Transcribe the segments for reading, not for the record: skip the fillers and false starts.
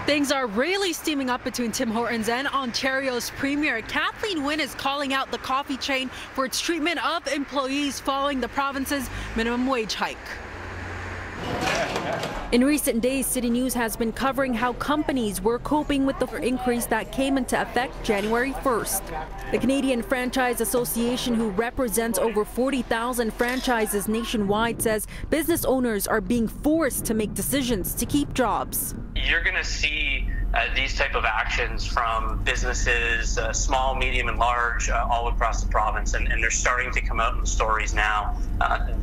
Things are really steaming up between Tim Hortons and Ontario's Premier. Kathleen Wynne is calling out the coffee chain for its treatment of employees following the province's minimum wage hike. In recent days, City News has been covering how companies were coping with the increase that came into effect January 1st. The Canadian Franchise Association, who represents over 40,000 franchises nationwide, says business owners are being forced to make decisions to keep jobs. You're going to see these type of actions from businesses, small, medium, and large, all across the province, and they're starting to come out in the stories now.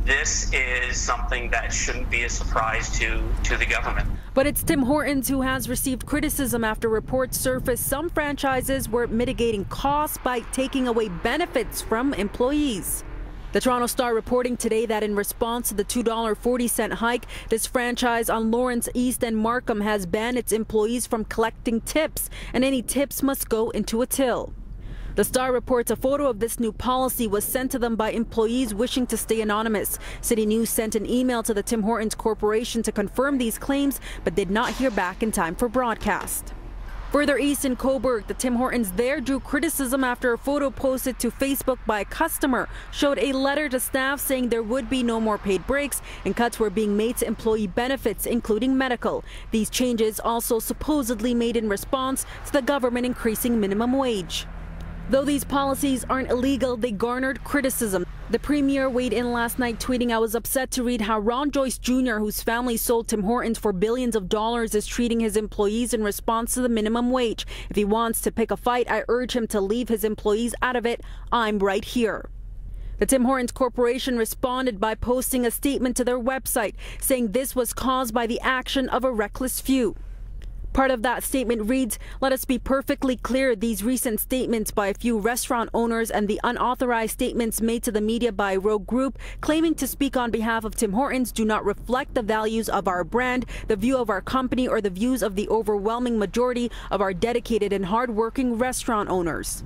This is something that shouldn't be a surprise to the government. But it's Tim Hortons who has received criticism after reports surfaced some franchises were mitigating costs by taking away benefits from employees. The Toronto Star reporting today that in response to the $2.40 hike, this franchise on Lawrence East and Markham has banned its employees from collecting tips, and any tips must go into a till. The Star reports a photo of this new policy was sent to them by employees wishing to stay anonymous. City News sent an email to the Tim Hortons Corporation to confirm these claims, but did not hear back in time for broadcast. Further east in Cobourg, the Tim Hortons there drew criticism after a photo posted to Facebook by a customer showed a letter to staff saying there would be no more paid breaks and cuts were being made to employee benefits, including medical. These changes also supposedly made in response to the government increasing minimum wage. Though these policies aren't illegal, they garnered criticism. The Premier weighed in last night, tweeting, "I was upset to read how Ron Joyce Jr., whose family sold Tim Hortons for billions of dollars, is treating his employees in response to the minimum wage. If he wants to pick a fight, I urge him to leave his employees out of it. I'm right here." The Tim Hortons Corporation responded by posting a statement to their website, saying this was caused by the action of a reckless few. Part of that statement reads, "Let us be perfectly clear, these recent statements by a few restaurant owners and the unauthorized statements made to the media by a rogue group claiming to speak on behalf of Tim Hortons do not reflect the values of our brand, the view of our company, or the views of the overwhelming majority of our dedicated and hard-working restaurant owners."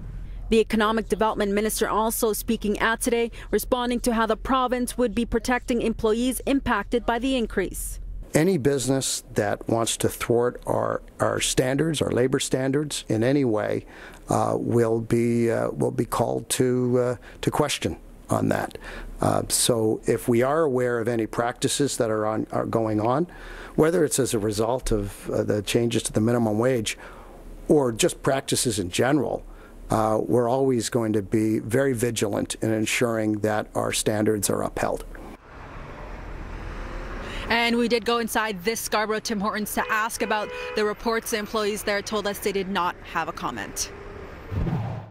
The Economic Development Minister also speaking out today, responding to how the province would be protecting employees impacted by the increase. Any business that wants to thwart our standards, our labor standards, in any way, will be called to question on that. So, if we are aware of any practices that are going on, whether it's as a result of the changes to the minimum wage, or just practices in general, we're always going to be very vigilant in ensuring that our standards are upheld. And we did go inside this Scarborough Tim Hortons to ask about the reports. The employees there told us they did not have a comment.